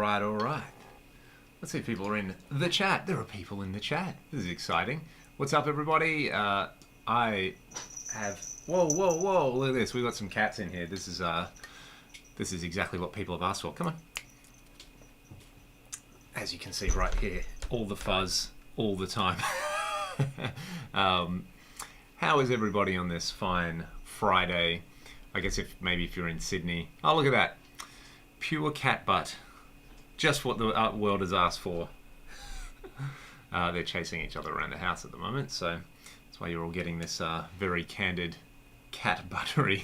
all right. Let's see if people are in the chat. There are people in the chat. This is exciting. What's up, everybody? I have... Whoa. Look at this. We've got some cats in here. This is exactly what people have asked for. Come on. As you can see right here, all the fuzz, all the time. How is everybody on this fine Friday? I guess maybe if you're in Sydney. Oh, look at that. Pure cat butt. Just what the world has asked for. They're chasing each other around the house at the moment, so that's why you're all getting this very candid cat buttery.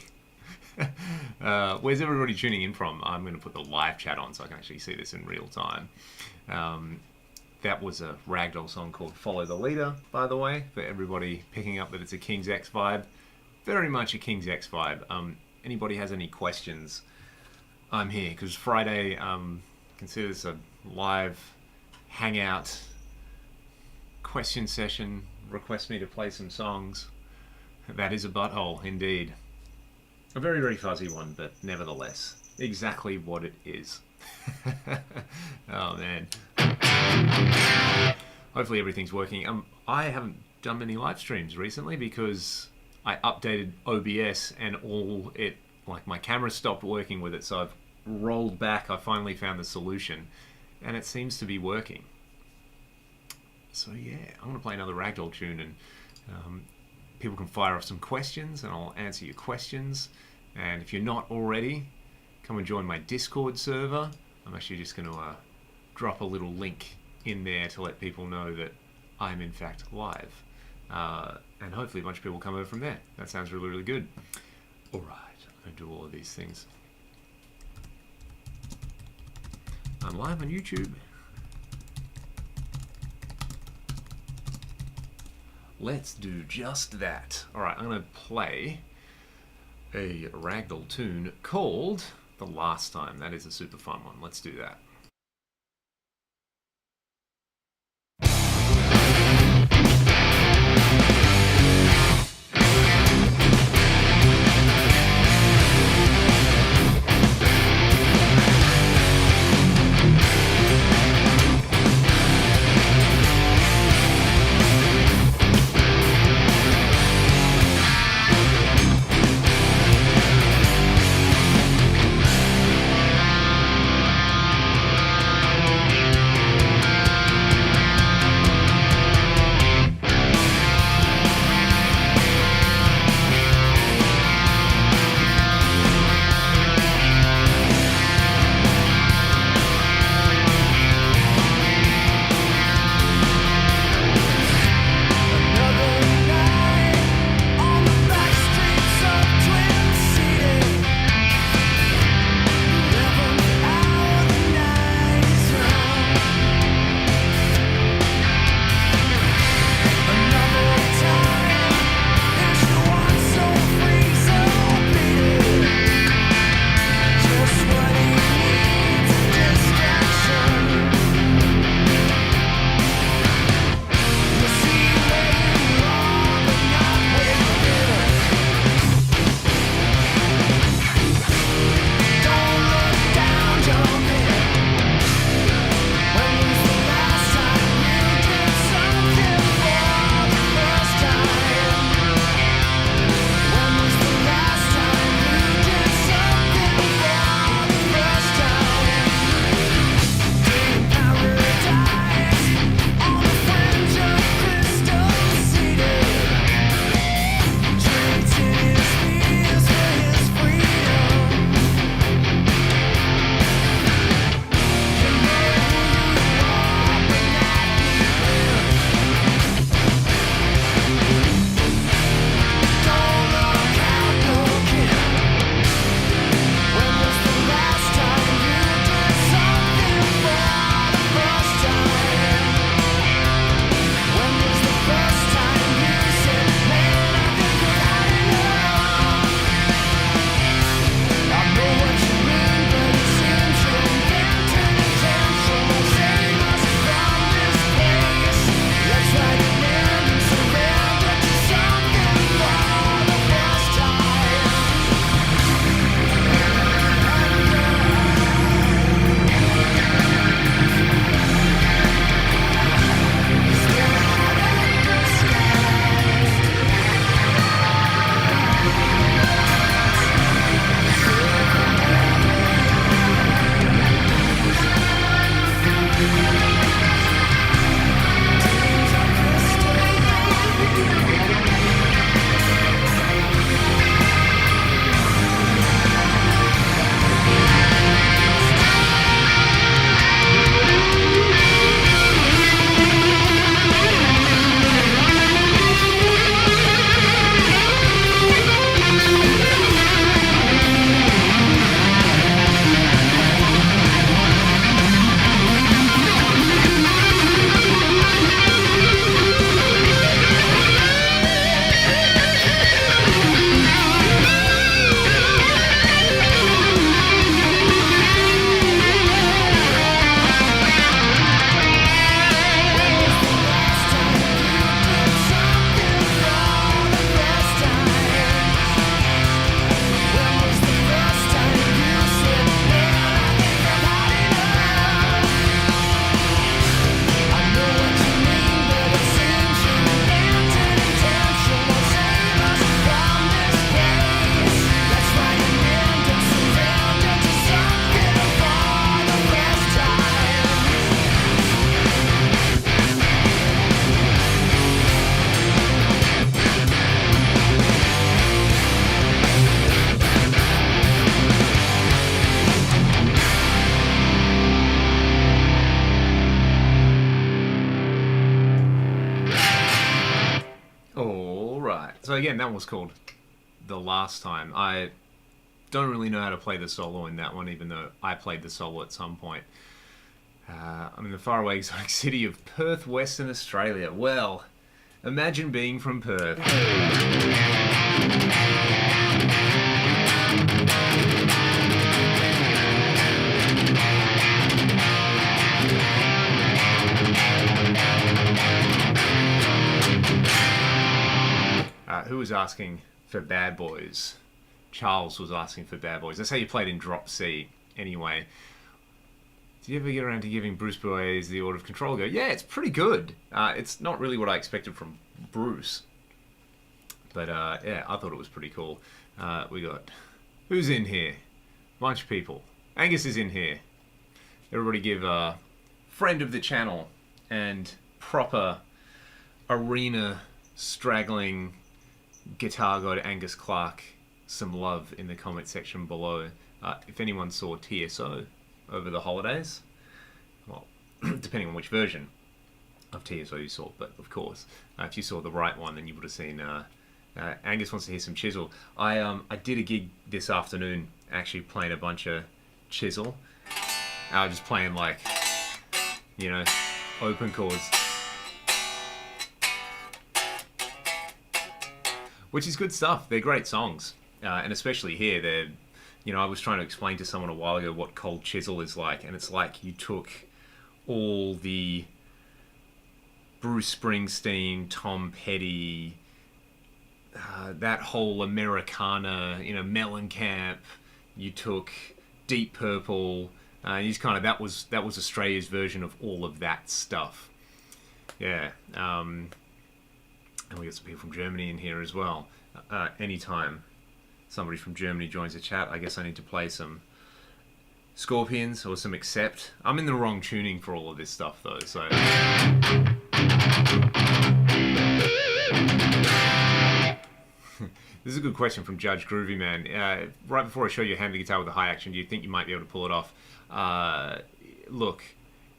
Where's everybody tuning in from? I'm going to put the live chat on so I can actually see this in real time. That was a Ragdoll song called Follow the Leader, by the way, for everybody picking up that it's a King's X vibe. Very much a King's X vibe. Anybody has any questions, I'm here, because Friday, consider this a live hangout question session. Request me to play some songs. That is a butthole, indeed. A very, very fuzzy one, but nevertheless, exactly what it is. Oh, man. Hopefully everything's working. I haven't done many live streams recently because I updated OBS and my camera stopped working with it, so I've rolled back. I finally found the solution, and it seems to be working. So yeah, I'm going to play another Ragdoll tune, and people can fire off some questions, and I'll answer your questions. And if you're not already, come and join my Discord server. I'm actually just going to drop a little link in there to let people know that I'm in fact live. And hopefully a bunch of people come over from there. That sounds really, really good. Alright, I'm going to do all of these things. I'm live on YouTube. Let's do just that. Alright, I'm going to play a Ragdoll tune called The Last Time. That is a super fun one. Let's do that. So again, that was called The Last Time. I don't really know how to play the solo in that one, even though I played the solo at some point. I'm in the faraway exotic city of Perth, Western Australia. Well, imagine being from Perth. Who was asking for Bad Boys? Charles was asking for Bad Boys. That's how you played in Drop C. Anyway, did you ever get around to giving Bruce Boys the Order of Control go? Yeah, it's pretty good. It's not really what I expected from Bruce. But yeah, I thought it was pretty cool. We got... Who's in here? Bunch of people. Angus is in here. Everybody give a friend of the channel and proper arena straggling guitar god Angus Clark some love in the comment section below. If anyone saw TSO over the holidays, well, depending on which version of TSO you saw, but of course, if you saw the right one, then you would have seen Angus wants to hear some Chisel. I did a gig this afternoon, actually playing a bunch of Chisel. Just playing like, you know, open chords. Which is good stuff. They're great songs. And especially here, they're, you know, I was trying to explain to someone a while ago what Cold Chisel is like, and it's like you took all the Bruce Springsteen, Tom Petty, that whole Americana, you know, Mellencamp, you took Deep Purple, you just kind of, that was Australia's version of all of that stuff. Yeah. And we got some people from Germany in here as well. Anytime somebody from Germany joins the chat, I guess I need to play some Scorpions or some Accept. I'm in the wrong tuning for all of this stuff though, so... This is a good question from Judge Groovy Man. Right before I show you hand the guitar with a high action, do you think you might be able to pull it off? Look,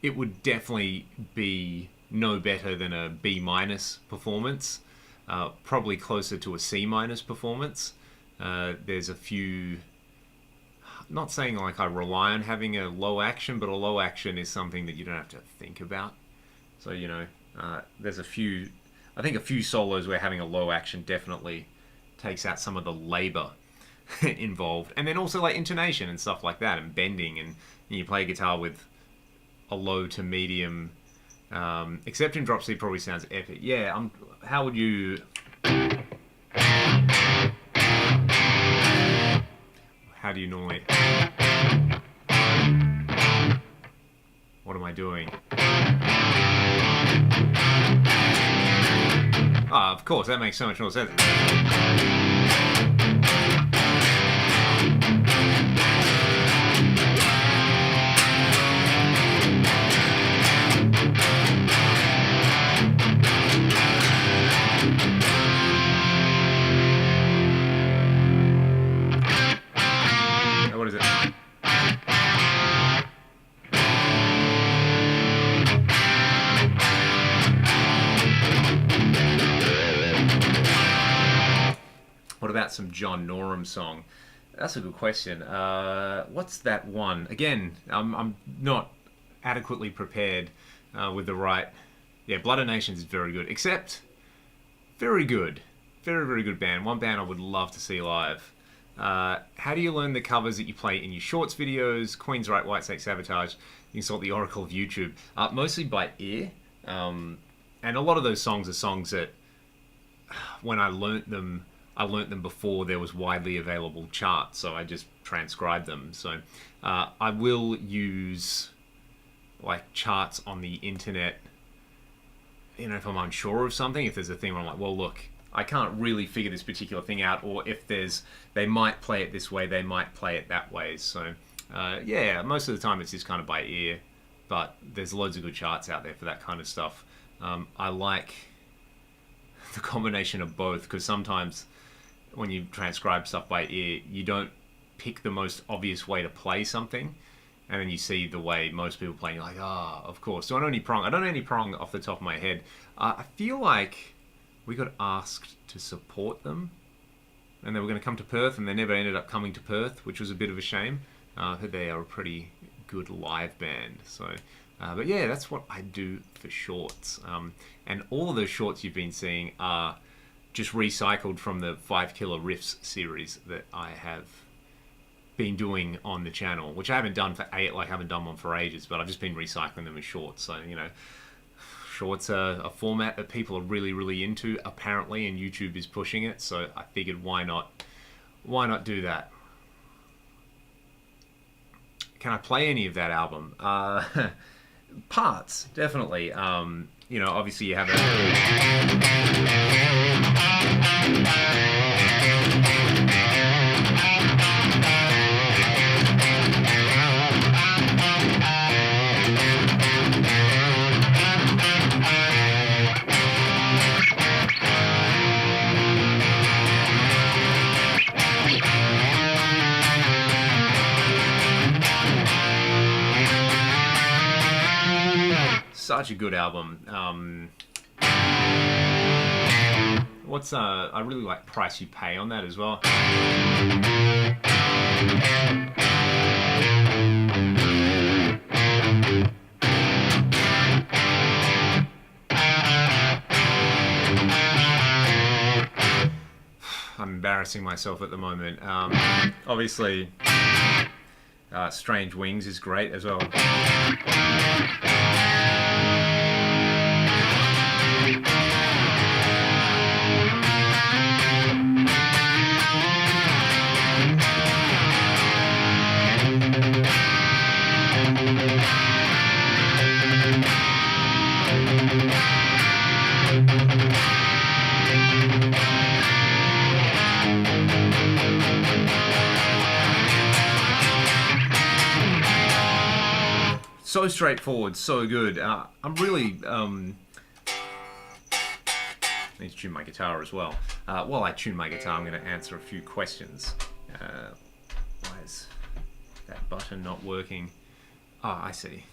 it would definitely be no better than a B- performance. Probably closer to a C- performance. There's a few... Not saying like I rely on having a low action, but a low action is something that you don't have to think about. So, you know, there's a few... I think a few solos where having a low action definitely takes out some of the labor involved. And then also like intonation and stuff like that, and bending, and you play guitar with a low to medium... Except in Drop C probably sounds epic. Yeah, how would you... How do you normally... What am I doing? Ah, of course, that makes so much more sense. out some John Norum song. That's a good question. What's that one? Again, I'm not adequately prepared with the right... Yeah, Blood of Nations is very good. Except, very good. Very, very good band. One band I would love to see live. How do you learn the covers that you play in your shorts videos? Queen's Right, Whitesnake, Sabotage. You consult the oracle of YouTube. Mostly by ear. And a lot of those songs are songs that, when I learnt them before there was widely available charts, so I just transcribed them. So I will use like charts on the internet, you know, if I'm unsure of something, if there's a thing where I'm like, well, look, I can't really figure this particular thing out, or if they might play it this way, they might play it that way. So yeah, most of the time it's just kind of by ear, but there's loads of good charts out there for that kind of stuff. I like the combination of both, because sometimes when you transcribe stuff by ear, you don't pick the most obvious way to play something, and then you see the way most people play, and you're like, of course. So I don't know any prong off the top of my head. I feel like we got asked to support them, and they were going to come to Perth, and they never ended up coming to Perth, which was a bit of a shame. I heard they are a pretty good live band. So, but yeah, that's what I do for shorts. And all of those shorts you've been seeing are just recycled from the 5 Killer Riffs series that I have been doing on the channel, which I haven't done one for ages, but I've just been recycling them as shorts. So, you know, shorts are a format that people are really, really into, apparently, and YouTube is pushing it. So I figured, why not do that? Can I play any of that album? Parts, definitely. You know, obviously you have such a good album. I really like Price You Pay on that as well. I'm embarrassing myself at the moment. Obviously, Strange Wings is great as well. So straightforward, so good. I'm really need to tune my guitar as well. While I tune my guitar, I'm going to answer a few questions. Why is that button not working? Oh, I see.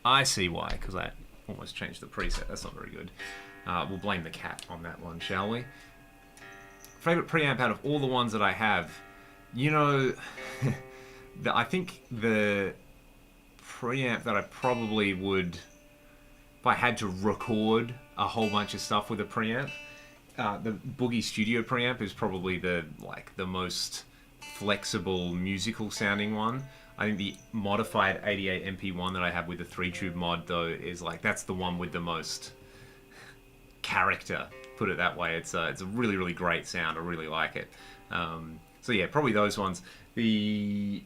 I see why, because I almost changed the preset. That's not very good. We'll blame the cat on that one, shall we? Favorite preamp out of all the ones that I have? You know, I think the preamp that I probably would, if I had to record a whole bunch of stuff with a preamp, the Boogie Studio preamp is probably the most flexible musical sounding one. I think the modified 88 MP1 that I have with the 3-tube mod though is that's the one with the most character, put it that way. It's a really, really great sound. I really like it. So yeah, probably those ones. The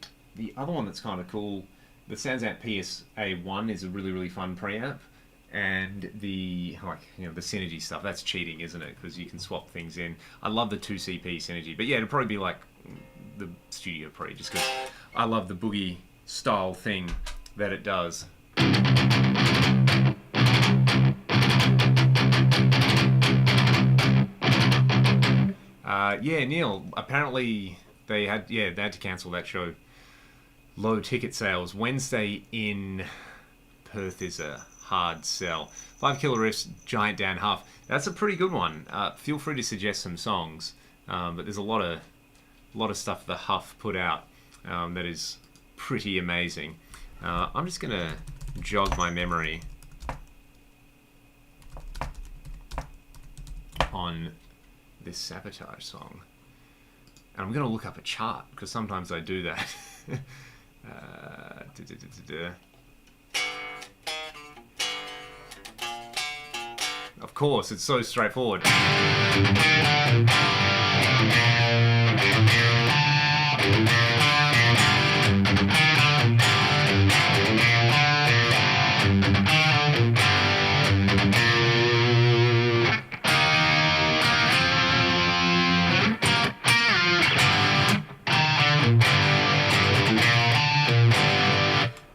other one that's kind of cool, the Sansamp PSA1 is a really, really fun preamp, and the the Synergy stuff, that's cheating, isn't it? Because you can swap things in. I love the 2CP Synergy, but yeah, it'd probably be like the Studio Pre, just because I love the boogie style thing that it does. Yeah, Neil, apparently they had to cancel that show. Low ticket sales. Wednesday in Perth is a hard sell. 5 Killer Riffs, Giant Dan Huff. That's a pretty good one. Feel free to suggest some songs, but there's a lot of A lot of stuff the Huff put out that is pretty amazing. I'm just going to jog my memory on this Sabotage song. And I'm going to look up a chart, because sometimes I do that. Of course, it's so straightforward.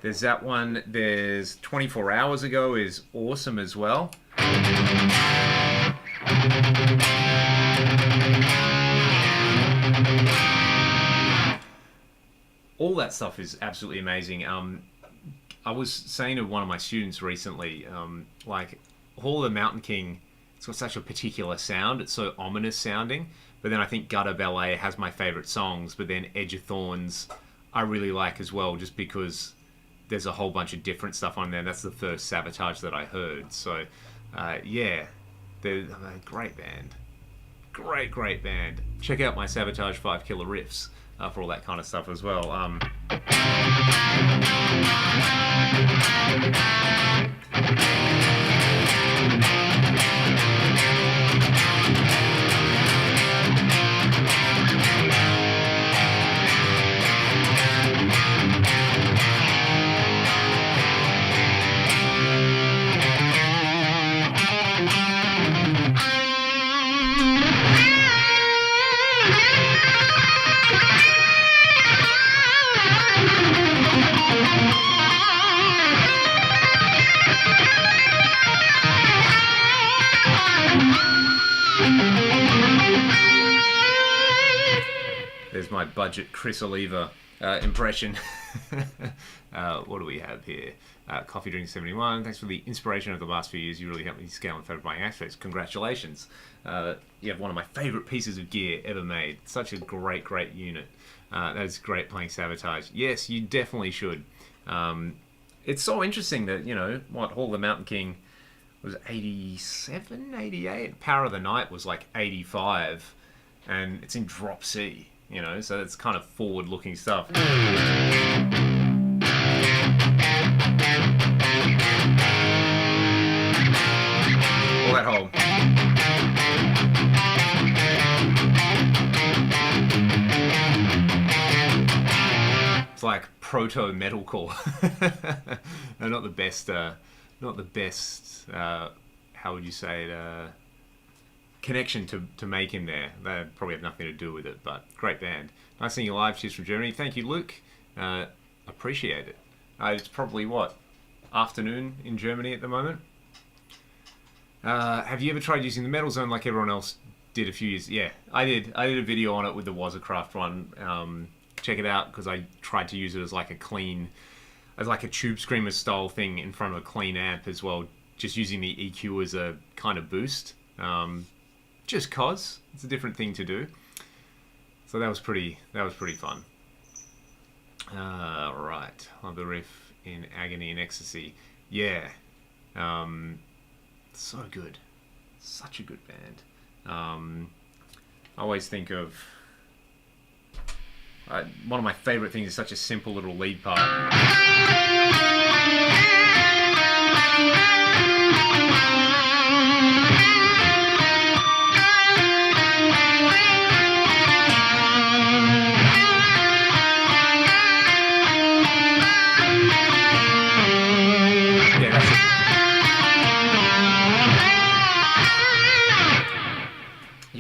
There's that one. There's 24 Hours Ago is awesome as well. All that stuff is absolutely amazing. I was saying to one of my students recently, like, Hall of the Mountain King, it's got such a particular sound. It's so ominous sounding. But then I think Gutter Ballet has my favorite songs. But then Edge of Thorns I really like as well, just because there's a whole bunch of different stuff on there. That's the first Sabotage that I heard. So, yeah, they're a great band. Great band. Check out my Sabotage 5 Killer Riffs for all that kind of stuff as well. There's my budget Chris Oliva impression. What do we have here? Coffee Drink 71. Thanks for the inspiration of the last few years. You really helped me scale and favor buying aspects. Congratulations. You have one of my favorite pieces of gear ever made. Such a great unit. That is great playing Sabotage. Yes, you definitely should. It's so interesting that, Hall of the Mountain King was 87, 88. Power of the Night was like 85. And it's in drop C. So it's kind of forward-looking stuff. All that whole... It's like proto-metalcore. No, not the best, how would you say it, connection to make in there. They probably have nothing to do with it, but great band. Nice seeing you live. Cheers from Germany. Thank you, Luke. Appreciate it. It's probably afternoon in Germany at the moment. Have you ever tried using the Metal Zone like everyone else did a few years? Yeah, I did. I did a video on it with the Wazacraft one. Check it out, because I tried to use it as like a Tube Screamer style thing in front of a clean amp as well, just using the EQ as a kind of boost. Just cause it's a different thing to do. So that was pretty fun. Right, love the riff in Agony and Ecstasy. Yeah, so good, such a good band. I always think of one of my favorite things is such a simple little lead part.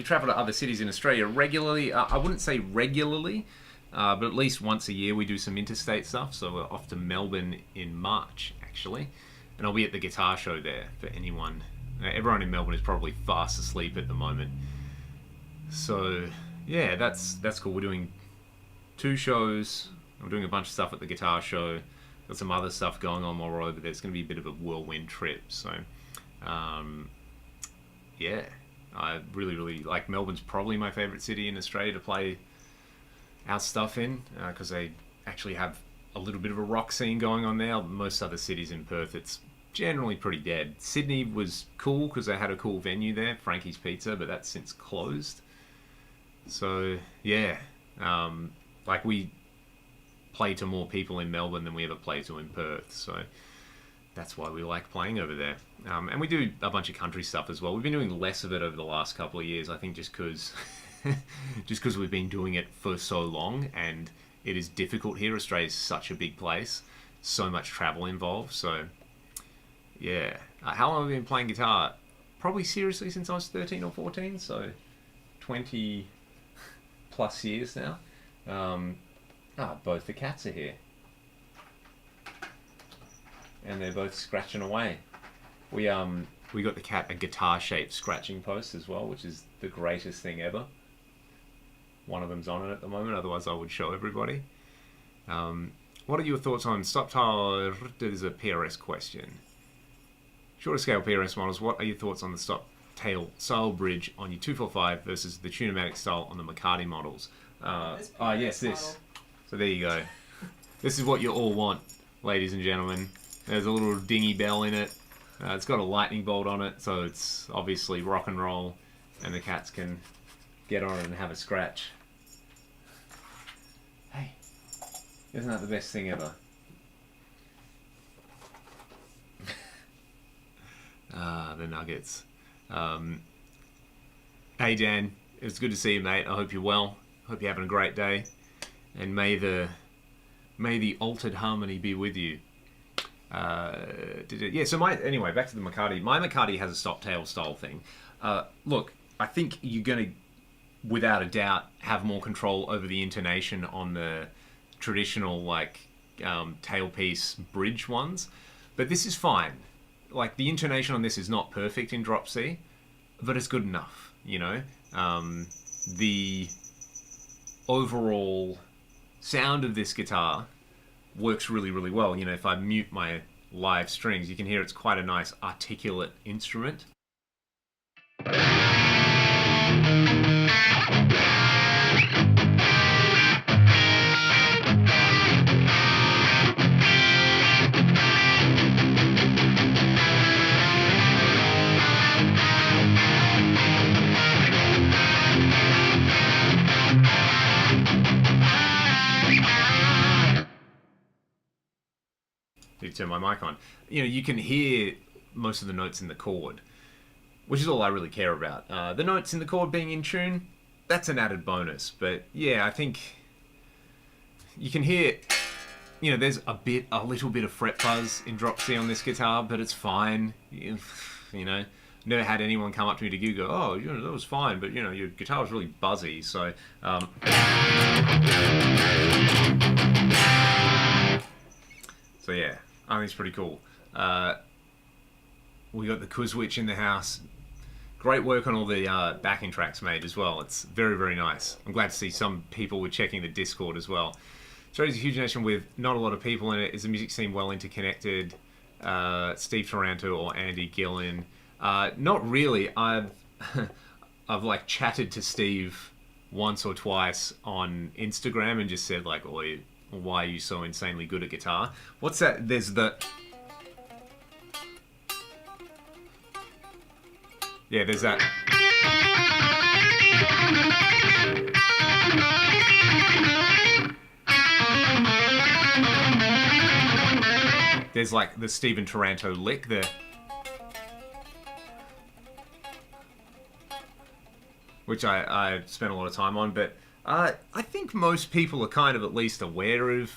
Travel to other cities in Australia regularly. I wouldn't say regularly, but at least once a year we do some interstate stuff. So we're off to Melbourne in March, actually, and I'll be at the guitar show there for anyone. Everyone in Melbourne is probably fast asleep at the moment. So yeah, that's cool. We're doing 2 shows. We're doing a bunch of stuff at the guitar show. Got some other stuff going on while we're over there. It's going to be a bit of a whirlwind trip. So yeah. I really like Melbourne's probably my favourite city in Australia to play our stuff in, because they actually have a little bit of a rock scene going on there. Most other cities in Perth, it's generally pretty dead. Sydney was cool because they had a cool venue there, Frankie's Pizza, but that's since closed. So yeah, like we play to more people in Melbourne than we ever play to in Perth. So that's why we like playing over there. And we do a bunch of country stuff as well. We've been doing less of it over the last couple of years, I think, just because we've been doing it for so long, and it is difficult here. Australia's such a big place, so much travel involved. So yeah, how long have I been playing guitar? Probably seriously since I was 13 or 14, so 20 plus years now. Both the cats are here. And they're both scratching away. We got the cat a guitar-shaped scratching post as well, which is the greatest thing ever. One of them's on it at the moment, otherwise I would show everybody. What are your thoughts on stop tail? There's a PRS question. Shorter scale PRS models, what are your thoughts on the stop tail style bridge on your 245 versus the Tunematic style on the McCarty models? Yes, this. So there you go. This is what you all want, ladies and gentlemen. There's a little dingy bell in it. It's got a lightning bolt on it, so it's obviously rock and roll, and the cats can get on it and have a scratch. Hey, isn't that the best thing ever? The nuggets. Hey Dan, it's good to see you, mate. I hope you're well. Hope you're having a great day, and may the altered harmony be with you. So anyway, back to the McCarty. My McCarty has a stop tail style thing. Look, I think you're going to, without a doubt, have more control over the intonation on the traditional tailpiece bridge ones, but this is fine. Like, the intonation on this is not perfect in drop C, but it's good enough, you know. The overall sound of this guitar works really, really well. You know, if I mute my live strings, you can hear it's quite a nice articulate instrument. You turn my mic on. You know, you can hear most of the notes in the chord, which is all I really care about. The notes in the chord being in tune, that's an added bonus. But yeah, I think you can hear, you know, there's a little bit of fret fuzz in drop C on this guitar, but it's fine. You know, never had anyone come up to me to go, oh, you know, that was fine, but you know, your guitar was really buzzy. So so yeah, I think it's pretty cool. We got the Kuzwich in the house. Great work on all the backing tracks made as well. It's very, very nice. I'm glad to see some people were checking the Discord as well. Australia's a huge nation with not a lot of people in it. Is the music scene well interconnected? Steve Taranto or Andy Gillen? Not really. I've like chatted to Steve once or twice on Instagram and just said like, "Oi, why are you so insanely good at guitar?" What's that? There's the... Yeah, there's that. There's like the Stephen Taranto lick there, which I spent a lot of time on, but I think most people are kind of at least aware of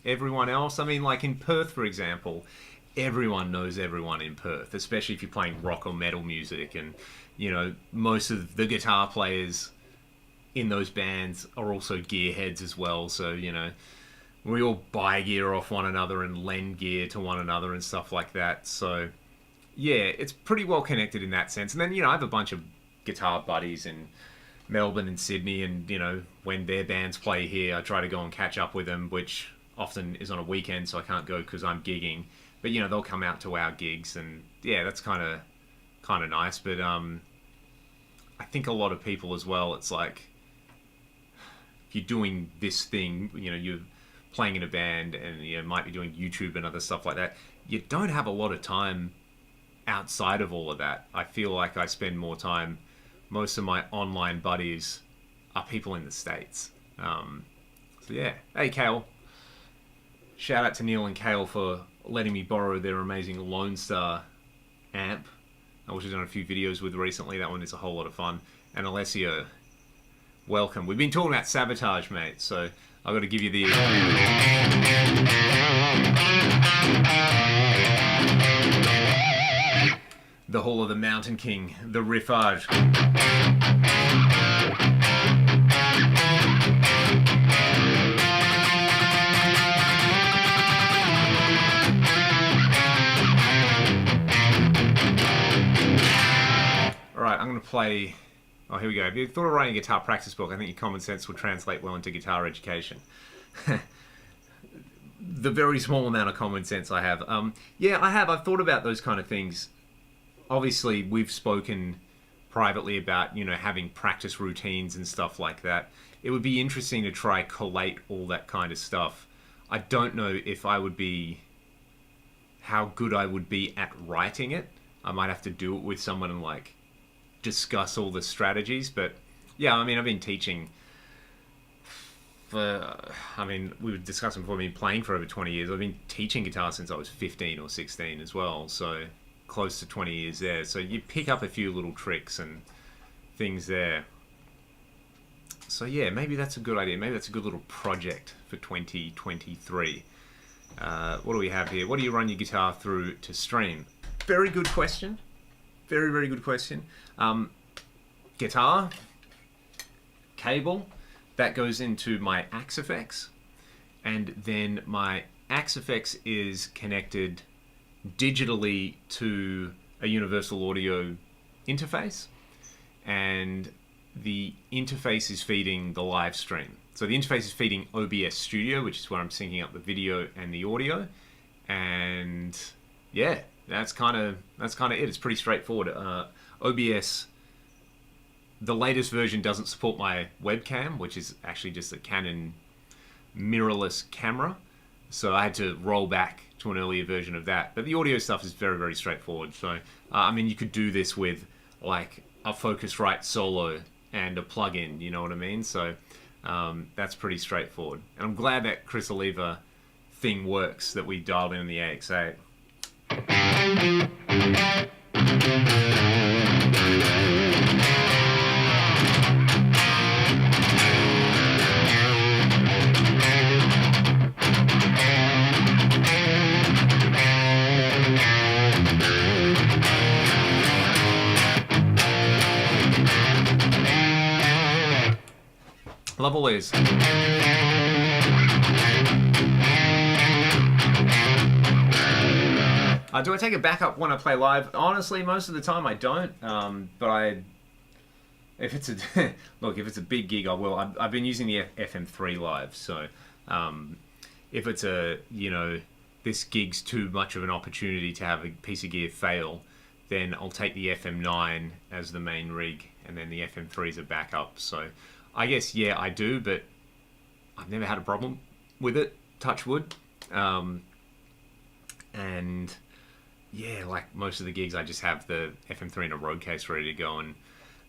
everyone else. I mean, like in Perth, for example, everyone knows everyone in Perth, especially if you're playing rock or metal music, and you know, most of the guitar players in those bands are also gearheads as well, so you know, we all buy gear off one another and lend gear to one another and stuff like that. So yeah, it's pretty well connected in that sense. And then, you know, I have a bunch of guitar buddies in Melbourne and Sydney, and you know, when their bands play here, I try to go and catch up with them, which often is on a weekend, so I can't go because I'm gigging. But you know, they'll come out to our gigs, and yeah, that's kind of nice. But I think a lot of people as well, it's like, if you're doing this thing, you know, you're playing in a band and you know, might be doing YouTube and other stuff like that, you don't have a lot of time outside of all of that. I feel like I spend more time, most of my online buddies are people in the States. So yeah, hey Kale, shout out to Neil and Kale for letting me borrow their amazing Lone Star amp, which I've done a few videos with recently. That one is a whole lot of fun. And Alessio, welcome. We've been talking about Sabotage, mate, so I've got to give you the... the Hall of the Mountain King, the riffage. Alright, I'm going to play... Oh, here we go. If you thought of writing a guitar practice book, I think your common sense would translate well into guitar education. The very small amount of common sense I have. Yeah, I have. I've thought about those kind of things. Obviously, we've spoken privately about, you know, having practice routines and stuff like that. It would be interesting to try collate all that kind of stuff. I don't know if I would be... how good I would be at writing it. I might have to do it with someone and, like, discuss all the strategies. But, yeah, I mean, I've been teaching for... I mean, we were discussing before, I've been playing for over 20 years. I've been teaching guitar since I was 15 or 16 as well, so... close to 20 years there, so you pick up a few little tricks and things there. So yeah, maybe that's a good idea. Maybe that's a good little project for 2023. What do we have here? What do you run your guitar through to stream? Very good question. Very, very good question. Guitar, cable, that goes into my Axe-Fx, and then my Axe-Fx is connected digitally to a universal audio interface, and the interface is feeding the live stream. So the interface is feeding OBS Studio, which is where I'm syncing up the video and the audio, and yeah, that's kind of it. It's pretty straightforward. OBS, the latest version doesn't support my webcam, which is actually just a Canon mirrorless camera, so I had to roll back to an earlier version of that. But the audio stuff is very, very straightforward. So, I mean, you could do this with, like, a Focusrite Solo and a plugin, you know what I mean? So, that's pretty straightforward. And I'm glad that Chris Oliva thing works that we dialed in the AX8. Love all these. Do I take a backup when I play live? Honestly, most of the time I don't. But if it's a look, if it's a big gig, I will. I've been using the FM3 live, so if it's a, you know, this gig's too much of an opportunity to have a piece of gear fail, then I'll take the FM9 as the main rig, and then the FM3 is a backup. So I guess, yeah, I do, but I've never had a problem with it, touch wood. And yeah, like most of the gigs, I just have the FM3 in a road case ready to go, and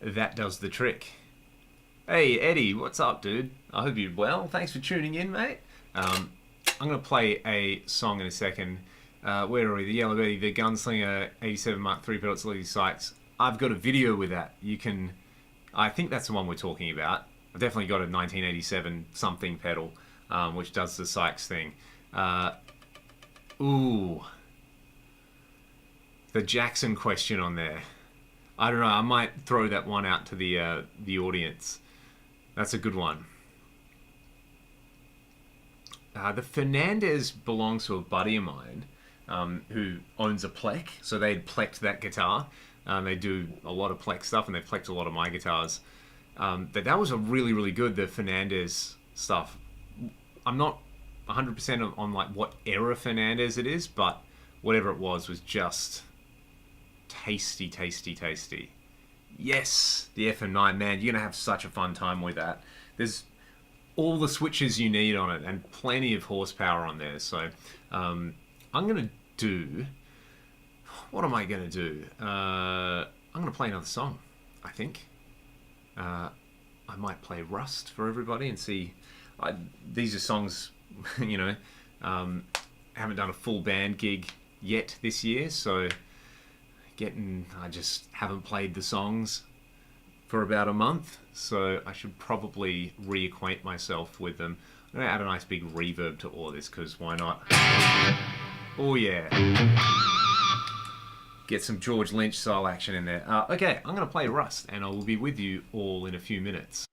that does the trick. Hey, Eddie, what's up, dude? I hope you're well. Thanks for tuning in, mate. I'm going to play a song in a second. Where are we? The Yellow Betty, the Gunslinger 87 Mark III pedal, Lily Sykes. I've got a video with that. You can... I think that's the one we're talking about. I've definitely got a 1987 something pedal, which does the Sykes thing. Ooh. The Jackson question on there. I don't know. I might throw that one out to the audience. That's a good one. The Fernandez belongs to a buddy of mine who owns a Plek. So they'd plecked that guitar. They do a lot of Plek stuff, and they've plecked a lot of my guitars. But that was a really, really good, the Fernandez stuff. I'm not 100% on like what era Fernandez it is, but whatever it was just tasty, tasty, tasty. Yes, the FM9, man, you're going to have such a fun time with that. There's all the switches you need on it and plenty of horsepower on there. So I'm going to do... What am I going to do? I'm going to play another song, I think. I might play Rust for everybody and see... these are songs, you know, haven't done a full band gig yet this year, so I just haven't played the songs for about a month, so I should probably reacquaint myself with them. I'm going to add a nice big reverb to all this, because why not? Oh yeah. Get some George Lynch style action in there. Okay, I'm going to play Rust, and I will be with you all in a few minutes.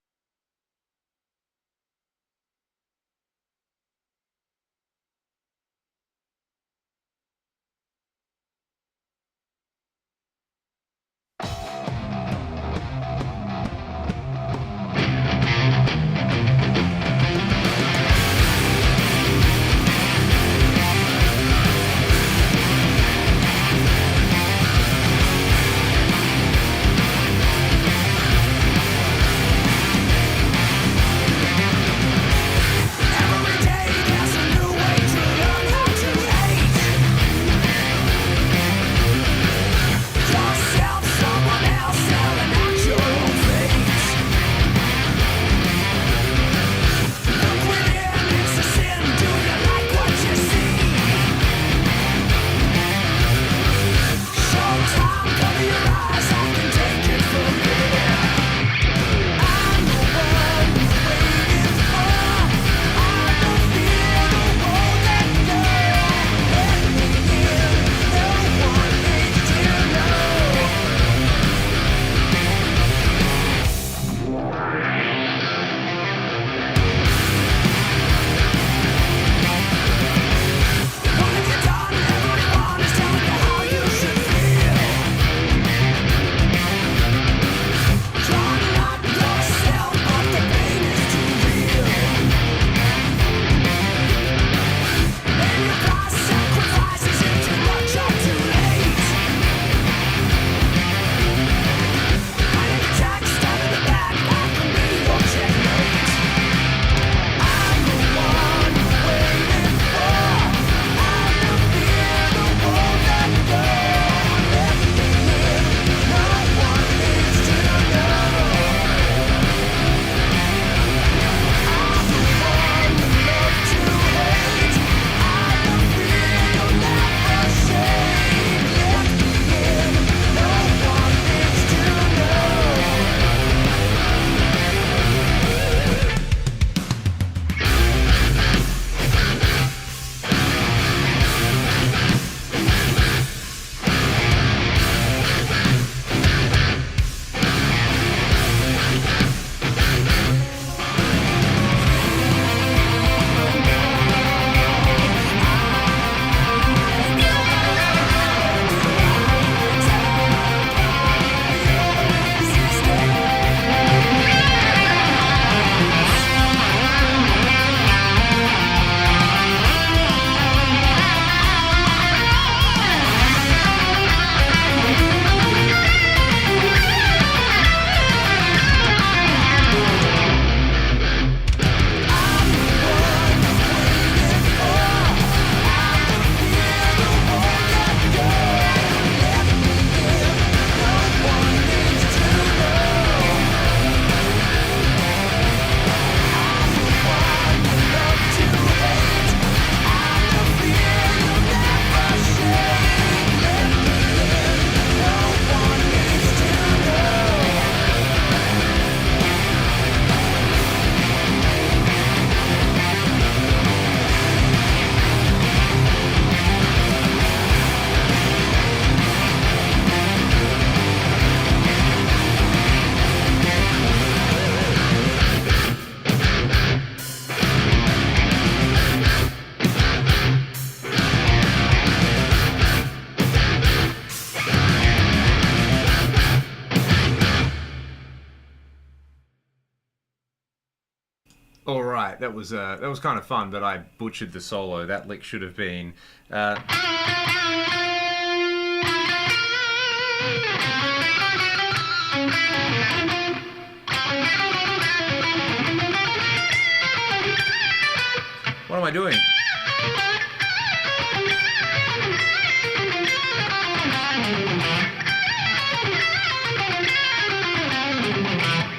All right, that was kind of fun, but I butchered the solo. That lick should have been. doing?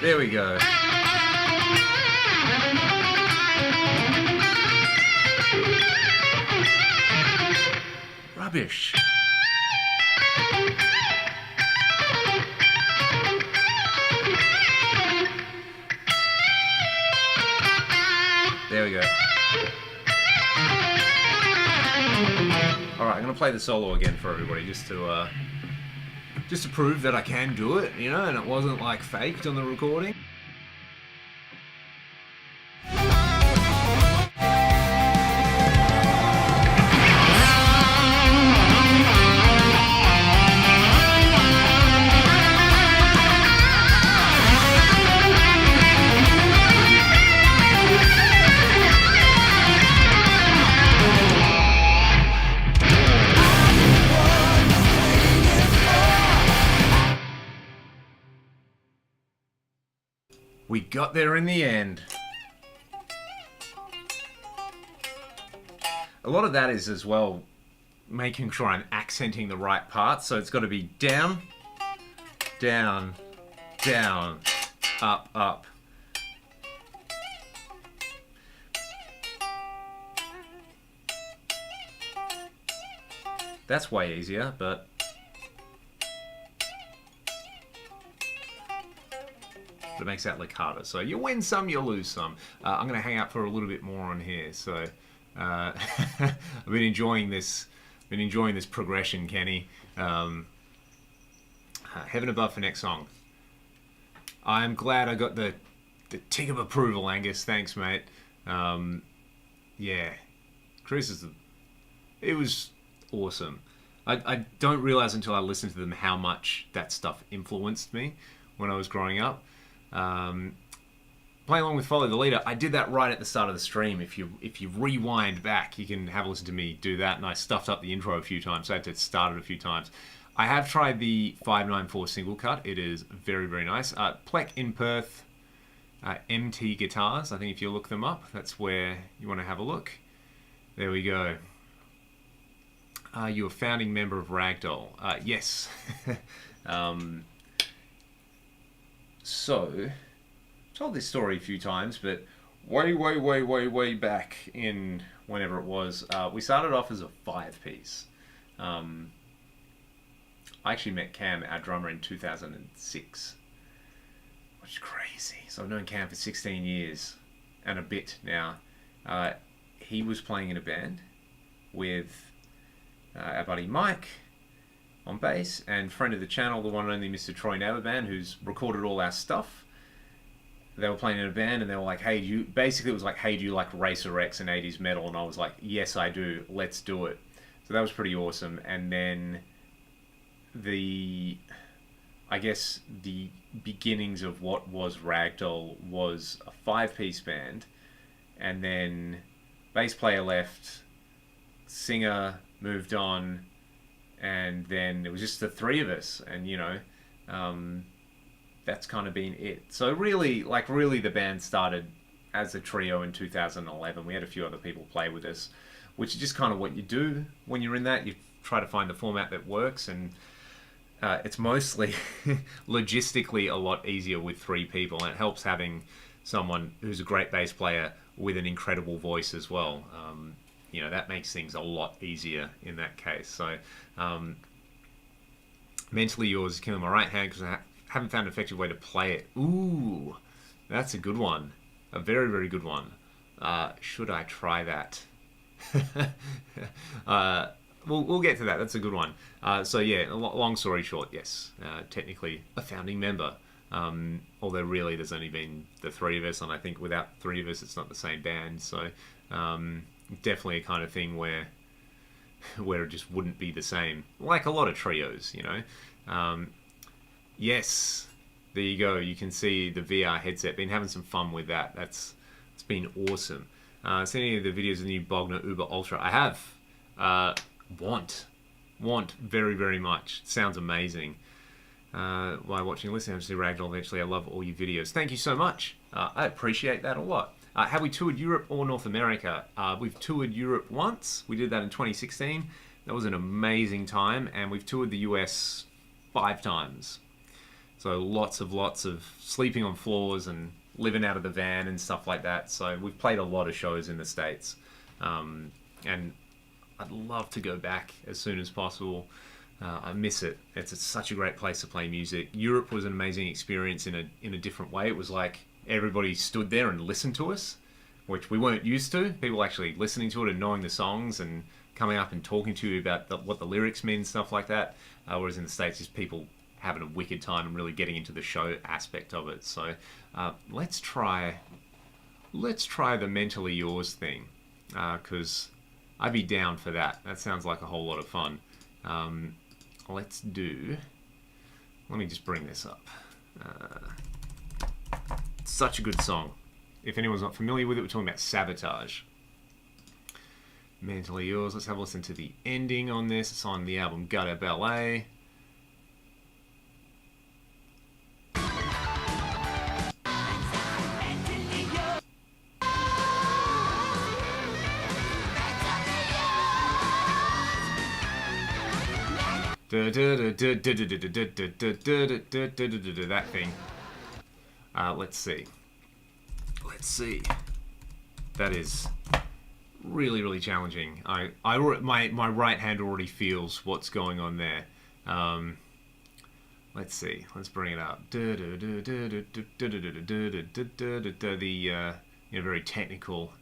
There we go. Rubbish. There we go. Alright, I'm going to play the solo again for everybody just to prove that I can do it, you know, and it wasn't like faked on the recording. We got there in the end. A lot of that is as well making sure I'm accenting the right parts. So it's got to be down, down, down, up, up. That's way easier, but it makes that look harder. So you win some, you lose some. I'm going to hang out for a little bit more on here. So I've been enjoying this. Progression, Kenny. Heaven above for next song. I'm glad I got the tick of approval, Angus. Thanks, mate. Yeah, Chris it was awesome. I don't realize until I listened to them how much that stuff influenced me when I was growing up. Play along with Follow the Leader. I did that right at the start of the stream. If you rewind back, you can have a listen to me do that. And I stuffed up the intro a few times, so I had to start it a few times. I have tried the 594 single cut. It is very, very nice. Plek in Perth, MT Guitars. I think if you look them up, that's where you want to have a look. There we go. Are you a founding member of Ragdoll? Yes. So, I've told this story a few times, but way back in whenever it was, we started off as a 5-piece. I actually met Cam, our drummer, in 2006, which is crazy. So I've known Cam for 16 years and a bit now. He was playing in a band with our buddy Mike on bass, and friend of the channel, the one and only Mr. Troy Naberban, who's recorded all our stuff. They were playing in a band, and they were like, hey, basically it was like, hey, do you like Racer X and 80s metal? And I was like, yes, I do. Let's do it. So that was pretty awesome. And then I guess the beginnings of what was Ragdoll was a 5-piece band, and then bass player left, singer moved on, and then it was just the three of us, and you know, that's kind of been it. So really the band started as a trio in 2011. We had a few other people play with us, which is just kind of what you do when you're in that. You try to find the format that works, and it's mostly logistically a lot easier with 3 people, and it helps having someone who's a great bass player with an incredible voice as well. You know, that makes things a lot easier in that case. So Mentally Yours is killing my right hand because I haven't found an effective way to play it. Ooh, that's a good one. A very, very good one. Should I try that? We'll get to that. That's a good one. So yeah, long story short, yes, technically a founding member. Although really there's only been the 3 of us, and I think without 3 of us it's not the same band. So definitely a kind of thing where it just wouldn't be the same, like a lot of trios, you know. Yes, there you go. You can see the VR headset. Been having some fun with that. It's been awesome. Seen any of the videos of the new Bogner Uber Ultra? I have. Want very, very much. It sounds amazing. While watching and listening to Ragdoll eventually, I love all your videos. Thank you so much. I appreciate that a lot. Have we toured Europe or North America? We've toured Europe once. We did that in 2016. That was an amazing time. And we've toured the US 5 times. So lots of sleeping on floors and living out of the van and stuff like that. So we've played a lot of shows in the States. And I'd love to go back as soon as possible. I miss it. It's such a great place to play music. Europe was an amazing experience in a different way. It was like everybody stood there and listened to us, which we weren't used to. People actually listening to it and knowing the songs and coming up and talking to you about what the lyrics mean, stuff like that. Whereas in the States, just people having a wicked time and really getting into the show aspect of it. So let's try the Mentally Yours thing, because I'd be down for that. That sounds like a whole lot of fun. Let me just bring this up. Such a good song. If anyone's not familiar with it, we're talking about Sabotage. Mentally Yours. Let's have a listen to the ending on this. It's on the album Gutter Ballet. That thing. Let's see. That is really challenging. My right hand already feels what's going on there. Let's see. Let's bring it up. The very technical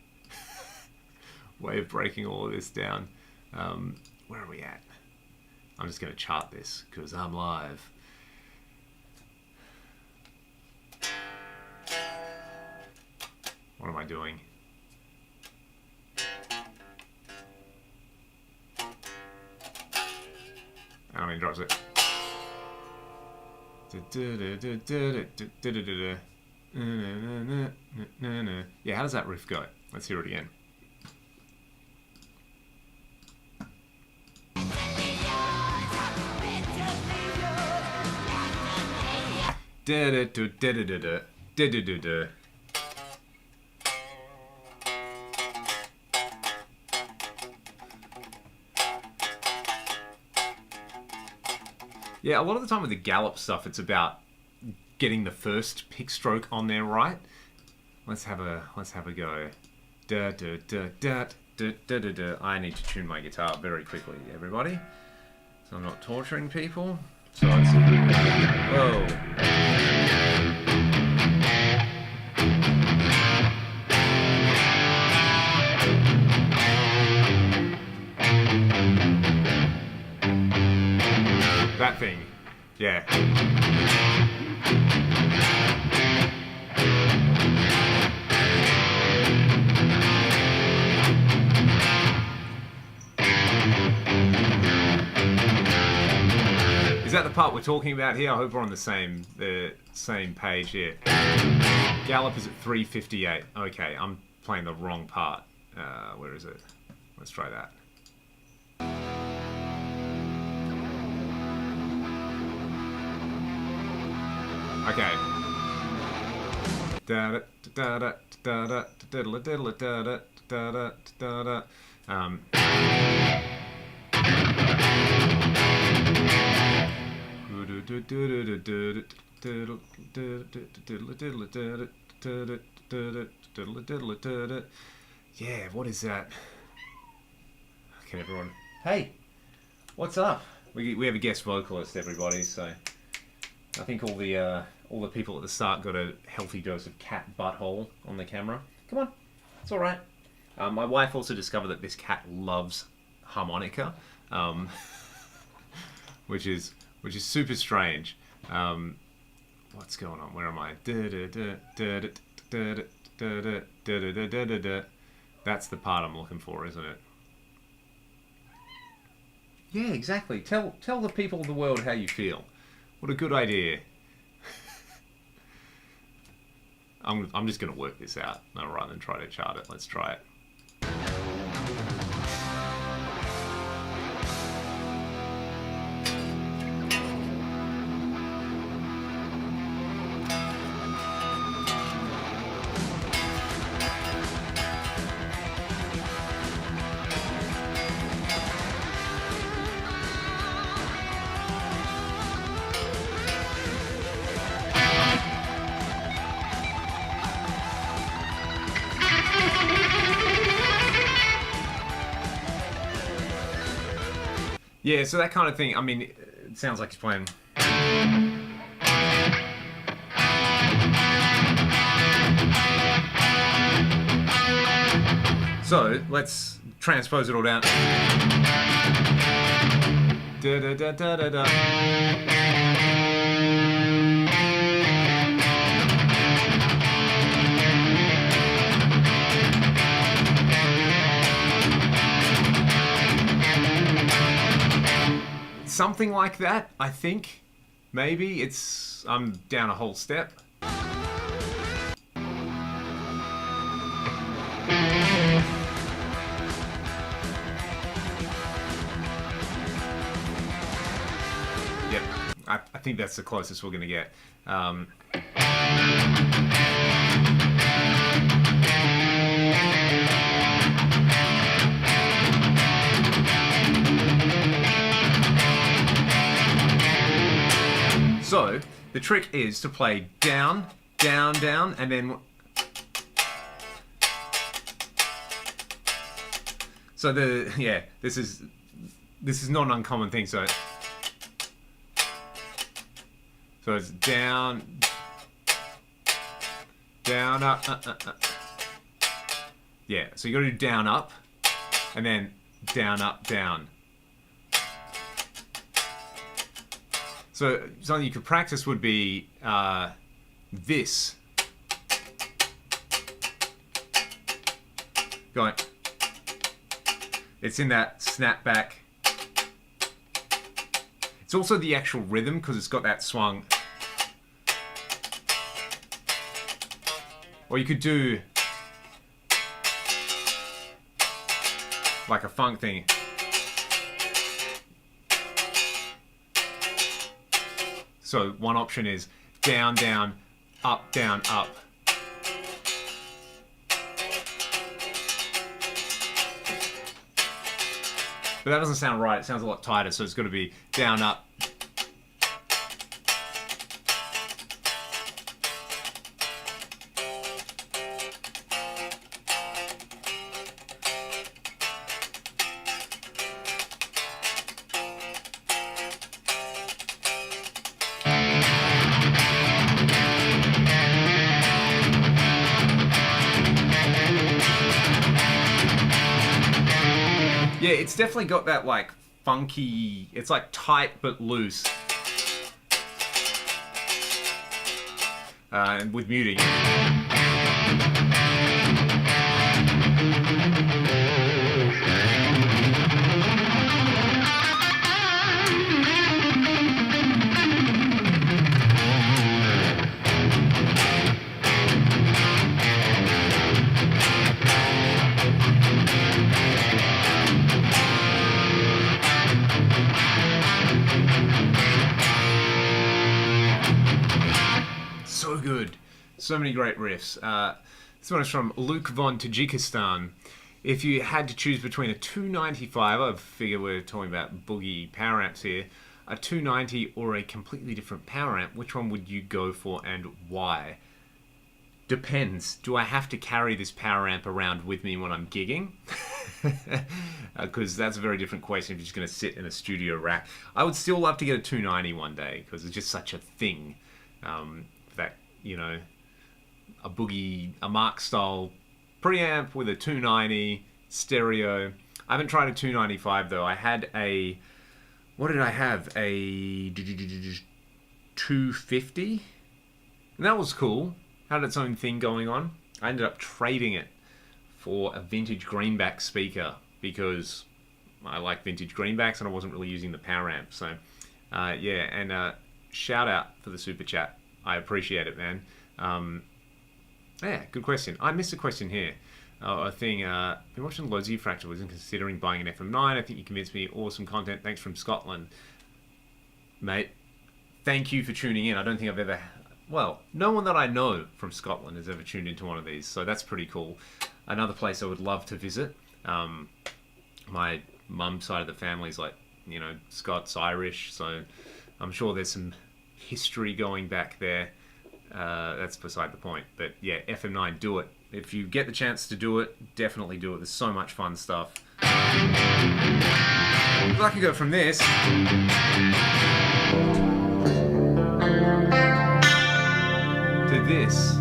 way of breaking all of this down. Where are we at? I'm just going to chart this because I'm live. What am I doing? How many drops it? Yeah, how does that riff go? Let's hear it again. Yeah, a lot of the time with the gallop stuff, it's about getting the first pick stroke on there right. Let's have a go. I need to tune my guitar very quickly, everybody, so I'm not torturing people. So it's whoa. That thing, yeah. Is that the part we're talking about here? I hope we're on the same page here. Gallop is at 358. Okay, I'm playing the wrong part. Where is it? Let's try that. Okay. Yeah, what is that? Okay, everyone. Hey, what's up? We have a guest vocalist, everybody. So I think all the people at the start got a healthy dose of cat butthole on the camera. Come on, it's all right. My wife also discovered that this cat loves harmonica, which is super strange. What's going on? Where am I? That's the part I'm looking for, isn't it? Yeah, exactly. Tell the people of the world how you feel. What a good idea. I'm just going to work this out rather than try to chart it. Let's try it. Yeah, so that kind of thing. I mean, it sounds like he's playing. So let's transpose it all down. Da da da da da da. Something like that, I think. Maybe I'm down a whole step. Yep, I think that's the closest we're gonna get. So, the trick is to play down, down, down, and then... So this is not an uncommon thing, so it's down, down, up, Yeah, so you gotta do down, up, and then down, up, down. So something you could practice would be this. Going. It's in that snap back. It's also the actual rhythm because it's got that swung. Or you could do like a funk thing. So one option is down, down, up, down, up. But that doesn't sound right. It sounds a lot tighter, so it's got to be down, up. Yeah, it's definitely got that like funky, it's like tight but loose. And with muting. So good. So many great riffs. This one is from Luke von Tajikistan. If you had to choose between a 295, I figure we're talking about boogie power amps here, a 290 or a completely different power amp, which one would you go for and why? Depends. Do I have to carry this power amp around with me when I'm gigging? Because that's a very different question if you're just going to sit in a studio rack. I would still love to get a 290 one day because it's just such a thing. That, you know, a Mark style preamp with a 290 stereo. I haven't tried a 295 though. I had a, what did I have? A 250? And that was cool. Had its own thing going on. I ended up trading it for a vintage greenback speaker because I like vintage greenbacks and I wasn't really using the power amp. So yeah, and shout out for the super chat. I appreciate it, man. Yeah, good question. I missed a question here. I think, been watching loads of Fractal, wasn't considering buying an FM9. I think you convinced me. Awesome content. Thanks from Scotland. Mate, thank you for tuning in. I don't think I've ever, well, no one that I know from Scotland has ever tuned into one of these, so that's pretty cool. Another place I would love to visit. My mum's side of the family is like, you know, Scots, Irish, so I'm sure there's some history going back there. That's beside the point. But yeah, FM9, do it. If you get the chance to do it, definitely do it. There's so much fun stuff. I could go from this to this.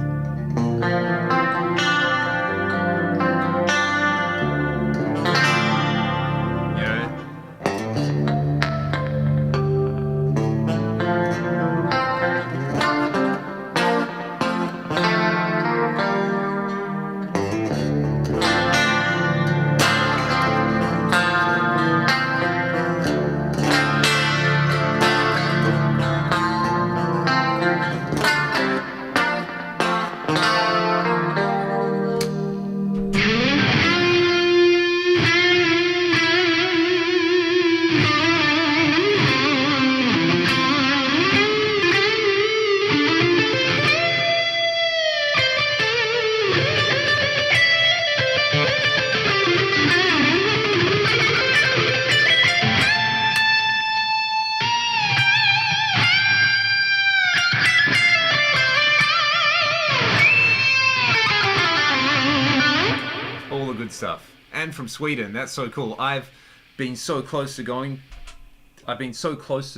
Stuff. And from Sweden, that's so cool. I've been so close to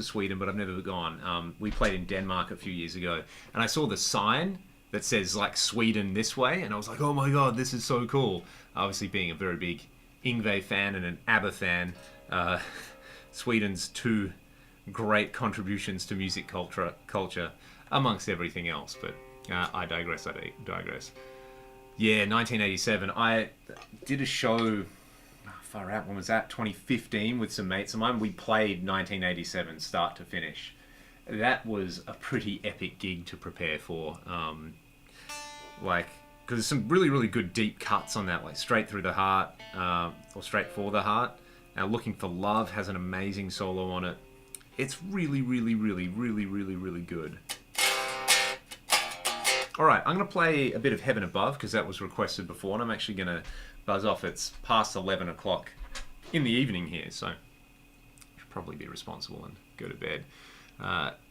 Sweden, but I've never gone. We played in Denmark a few years ago, and I saw the sign that says like Sweden this way, and I was like, oh my god, this is so cool. Obviously being a very big Yngwie fan and an ABBA fan, Sweden's two great contributions to music culture amongst everything else, but I digress. Yeah, 1987. I did a show, far out, when was that? 2015 with some mates of mine. We played 1987 start to finish. That was a pretty epic gig to prepare for. Because there's some really, really good deep cuts on that, like Straight Through the Heart, or Straight for the Heart. Looking for Love has an amazing solo on it. It's really, really, really, really, really, really good. Alright, I'm going to play a bit of Heaven Above, because that was requested before, and I'm actually going to buzz off. It's past 11 o'clock in the evening here, so I should probably be responsible and go to bed.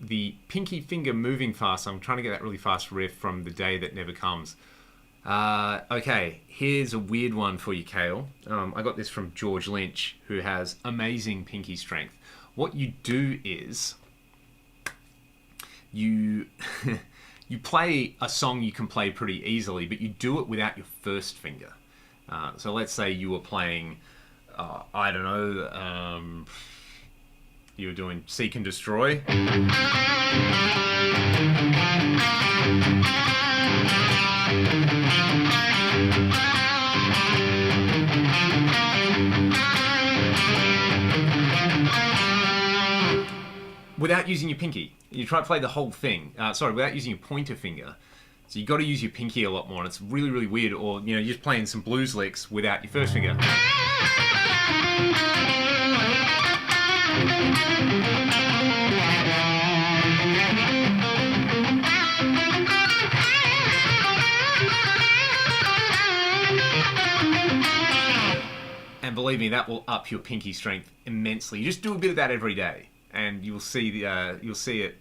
The Pinky Finger Moving Fast, I'm trying to get that really fast riff from The Day That Never Comes. Okay, here's a weird one for you, Kale. I got this from George Lynch, who has amazing pinky strength. What you do is, you play a song you can play pretty easily, but you do it without your first finger. So let's say you were playing, I don't know, you were doing Seek and Destroy. Without using your pinky. You try to play the whole thing. Without using your pointer finger. So you got to use your pinky a lot more, and it's really, really weird. Or, you know, you're just playing some blues licks without your first finger. And believe me, that will up your pinky strength immensely. You just do a bit of that every day, and you'll see it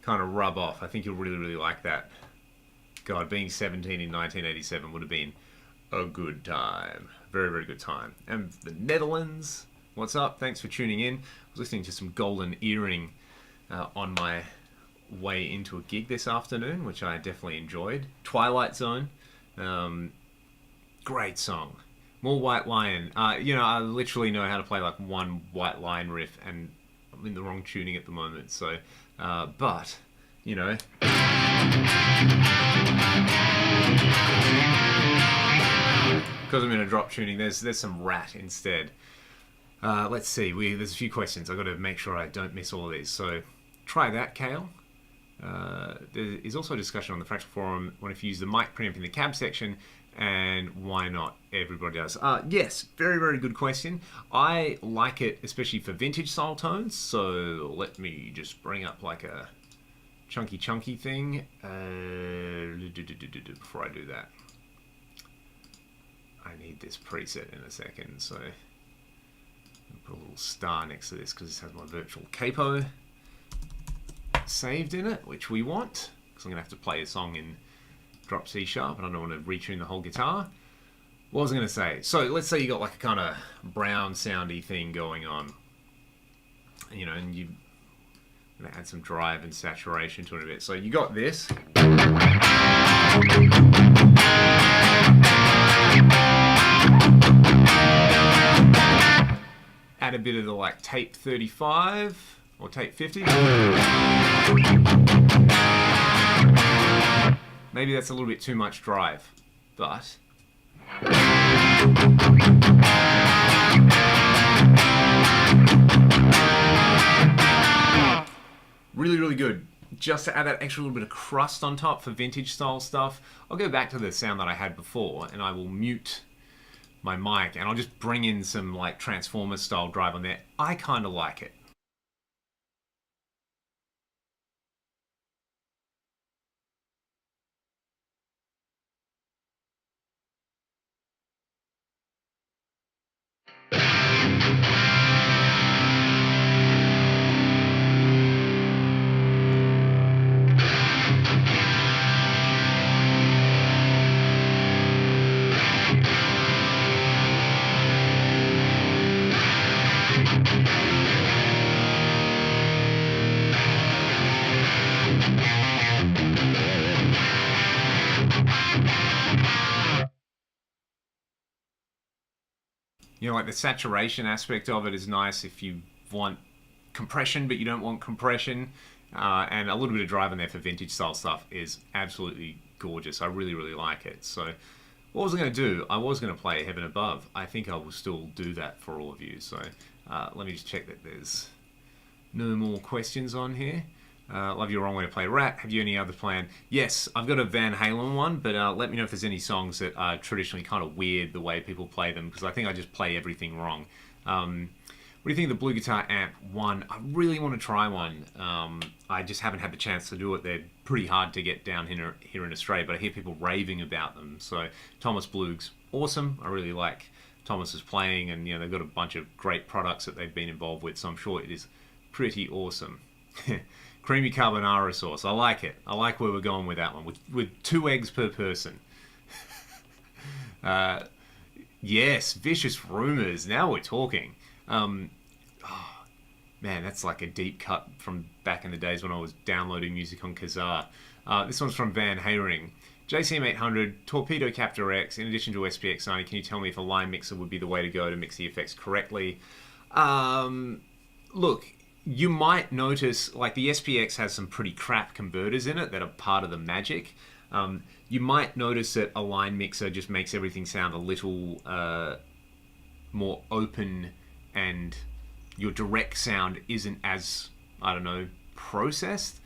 kind of rub off. I think you'll really, really like that. God, being 17 in 1987 would have been a good time. Very, very good time. And the Netherlands, what's up? Thanks for tuning in. I was listening to some Golden Earring on my way into a gig this afternoon, which I definitely enjoyed. Twilight Zone, great song. More White Lion. You know, I literally know how to play like one White Lion riff, and I'm in the wrong tuning at the moment. So, but you know. Because I'm in a drop tuning, there's some Rat instead. Let's see, there's a few questions. I've got to make sure I don't miss all of these. So try that, Kale. There is also a discussion on the Fractal forum on if you use the mic preamp in the cab section, and why not? Everybody does. Yes, very, very good question. I like it, especially for vintage style tones. So let me just bring up like a chunky thing before I do that. I need this preset in a second, so I'll put a little star next to this because this has my virtual capo saved in it, which we want, because I'm going to have to play a song in drop C sharp and I don't want to retune the whole guitar. What was I going to say? So let's say you got like a kind of brown soundy thing going on, you know, and you going to add some drive and saturation to it a bit. So you got this. Add a bit of the like tape 35 or tape 50. Maybe that's a little bit too much drive, but really, really good. Just to add that extra little bit of crust on top for vintage style stuff. I'll go back to the sound that I had before and I will mute my mic and I'll just bring in some like Transformer style drive on there. I kind of like it. You know, like the saturation aspect of it is nice if you want compression, but you don't want compression. And a little bit of drive in there for vintage style stuff is absolutely gorgeous. I really, really like it. So what was I going to do? I was going to play Heaven Above. I think I will still do that for all of you. So let me just check that there's no more questions on here. Love Your Wrong Way to Play Rat. Have you any other plan? Yes, I've got a Van Halen one, but let me know if there's any songs that are traditionally kind of weird the way people play them, because I think I just play everything wrong. What do you think of the Blue Guitar Amp 1? I really want to try one. I just haven't had the chance to do it. They're pretty hard to get down here in Australia, but I hear people raving about them. So Thomas Blug's awesome. I really like Thomas's playing, and you know they've got a bunch of great products that they've been involved with, so I'm sure it is pretty awesome. Creamy carbonara sauce. I like it. I like where we're going with that one. With 2 eggs per person. Yes, Vicious Rumors. Now we're talking. Man, that's like a deep cut from back in the days when I was downloading music on Kazaa. This one's from Van Hering. JCM 800, Torpedo Captor X, in addition to SPX 90, can you tell me if a line mixer would be the way to go to mix the effects correctly? Look, you might notice, like the SPX has some pretty crap converters in it that are part of the magic. You might notice that a line mixer just makes everything sound a little more open, and your direct sound isn't as, I don't know, processed.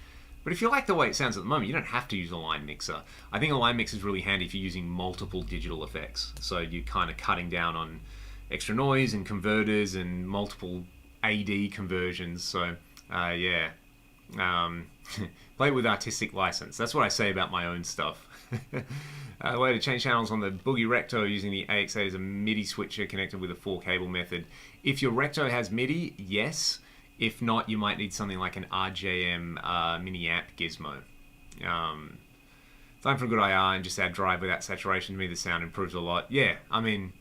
But if you like the way it sounds at the moment, you don't have to use a line mixer. I think a line mixer is really handy if you're using multiple digital effects. So you're kind of cutting down on extra noise and converters and multiple AD conversions. So yeah, play it with artistic license. That's what I say about my own stuff. A way to change channels on the Boogie Recto using the AX8 as a MIDI switcher connected with a 4-cable method. If your Recto has MIDI, yes. If not, you might need something like an RJM mini amp gizmo. Time for a good IR and just add drive without saturation. To me, the sound improves a lot. Yeah, I mean,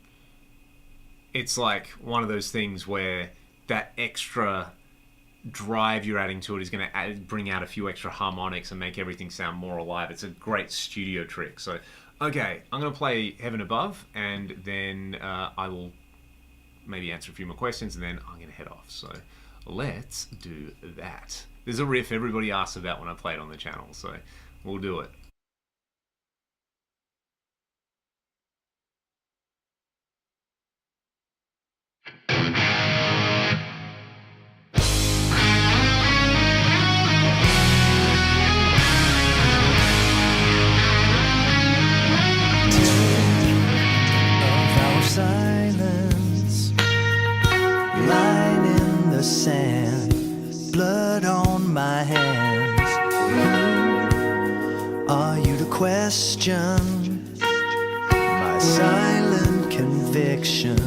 it's like one of those things where that extra drive you're adding to it is going to bring out a few extra harmonics and make everything sound more alive. It's a great studio trick. So, okay, I'm going to play Heaven Above, and then I will maybe answer a few more questions, and then I'm going to head off. So let's do that. There's a riff everybody asks about when I play it on the channel, so we'll do it. Silence, line in the sand, blood on my hands. Are you to question my silent conviction,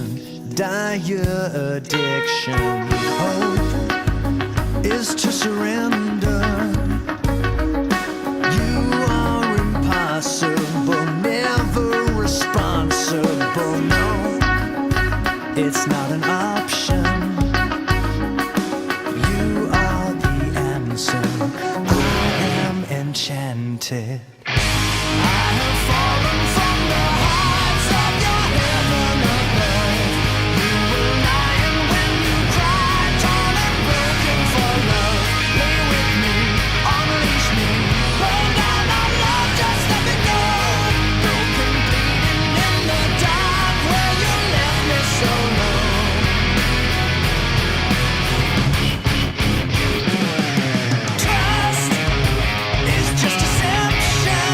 dire addiction? Hope is to surrender. You are impossible, never responsible. haunted. I have fallen from the heights of your heaven above. You were lying when you cried, torn and broken for love. Lay with me, unleash me, burn down our love, just let me go. Broken, bleeding in the dark where you left me so low. Trust is just deception.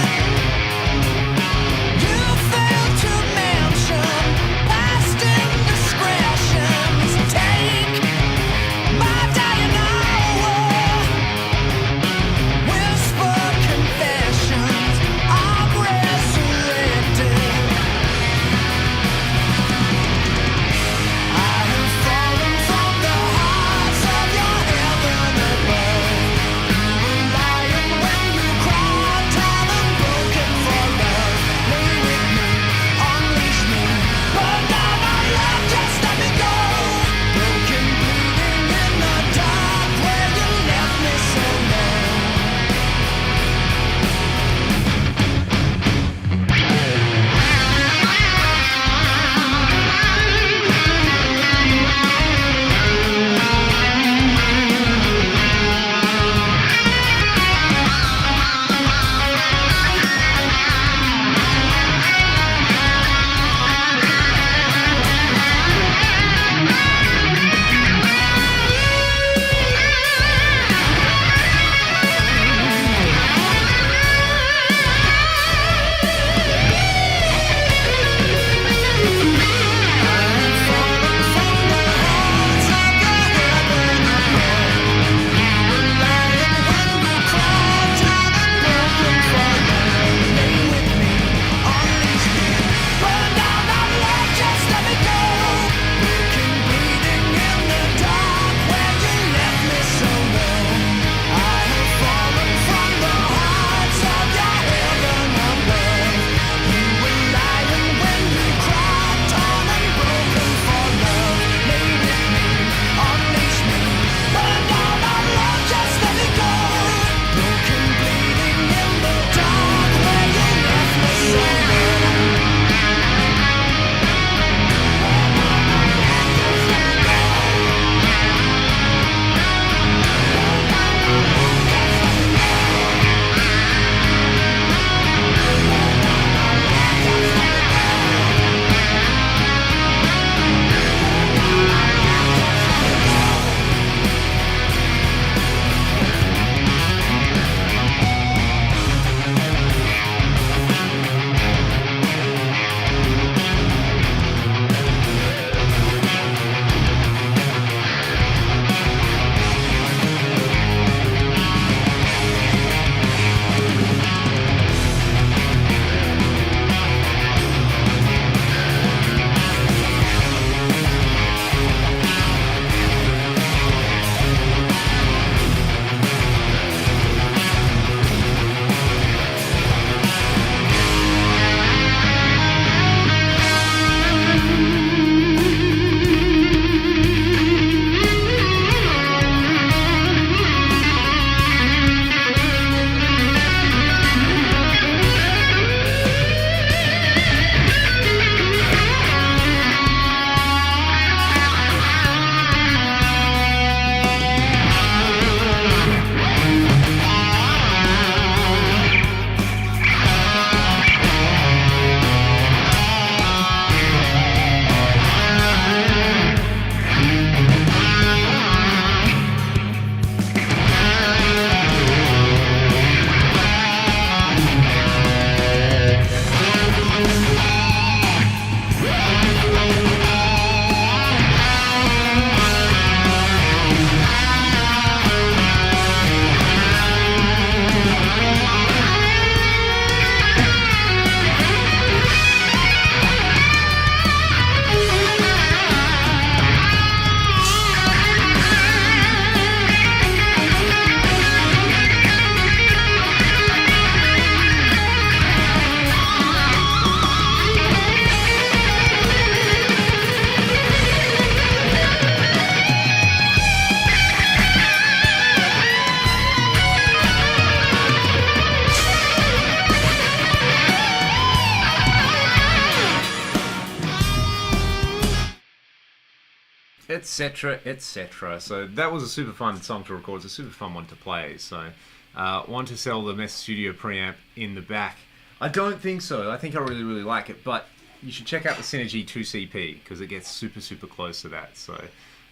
etc., etc. So that was a super fun song to record. It's a super fun one to play. So, want to sell the Mess Studio preamp in the back? I don't think so. I think I really, really like it, but you should check out the Synergy 2CP because it gets super, super close to that. So,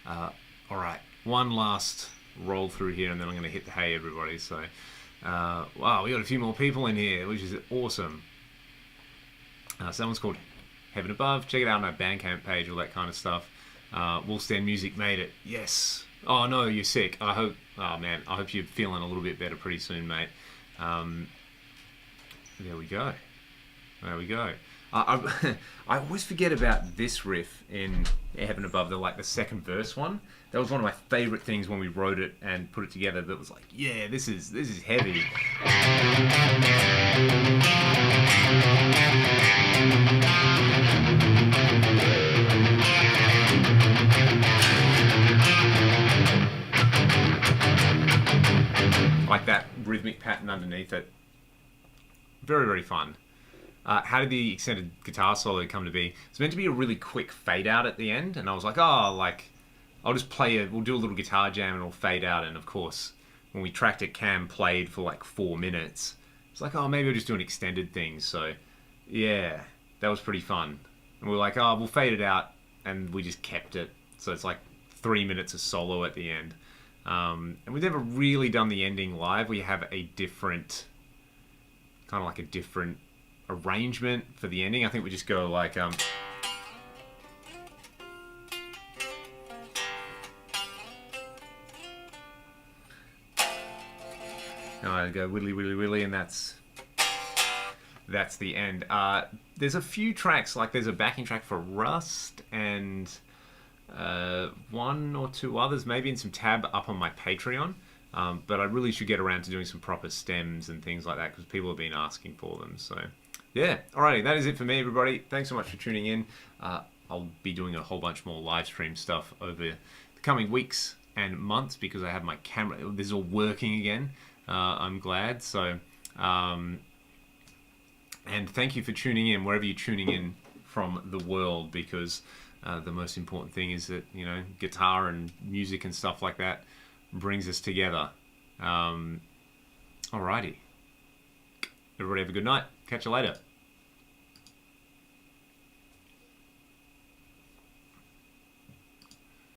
all right, one last roll through here, and then I'm going to hit the hay, everybody. So, wow, we got a few more people in here, which is awesome. So that one's called Heaven Above. Check it out on our Bandcamp page, all that kind of stuff. Woolstand Music made it. Yes. Oh no, you're sick. I hope. Oh man, I hope you're feeling a little bit better pretty soon, mate. There we go. There we go. I always forget about this riff in Heaven Above, the second verse one. That was one of my favorite things when we wrote it and put it together. That was like, yeah, this is heavy. Like that rhythmic pattern underneath it. Very, very fun. How did the extended guitar solo come to be? It's meant to be a really quick fade out at the end, and I was like, oh, I'll just we'll do a little guitar jam and it'll fade out. And of course, when we tracked it, Cam played for like 4 minutes. It's like, oh, maybe I'll just do an extended thing. So, yeah, that was pretty fun. And we were like, oh, we'll fade it out, and we just kept it. So it's like 3 minutes of solo at the end. And we've never really done the ending live. We have a different, kind of like a different arrangement for the ending. I think we just go like I go willy willy willy, and that's the end. There's a few tracks, like there's a backing track for Rust and one or two others, maybe in some tab up on my Patreon. But I really should get around to doing some proper stems and things like that because people have been asking for them. So, yeah. Alrighty, that is it for me, everybody. Thanks so much for tuning in. I'll be doing a whole bunch more live stream stuff over the coming weeks and months because I have my camera. This is all working again. I'm glad. So, and thank you for tuning in wherever you're tuning in from the world because the most important thing is that, you know, guitar and music and stuff like that brings us together. Alrighty. Everybody have a good night. Catch you later.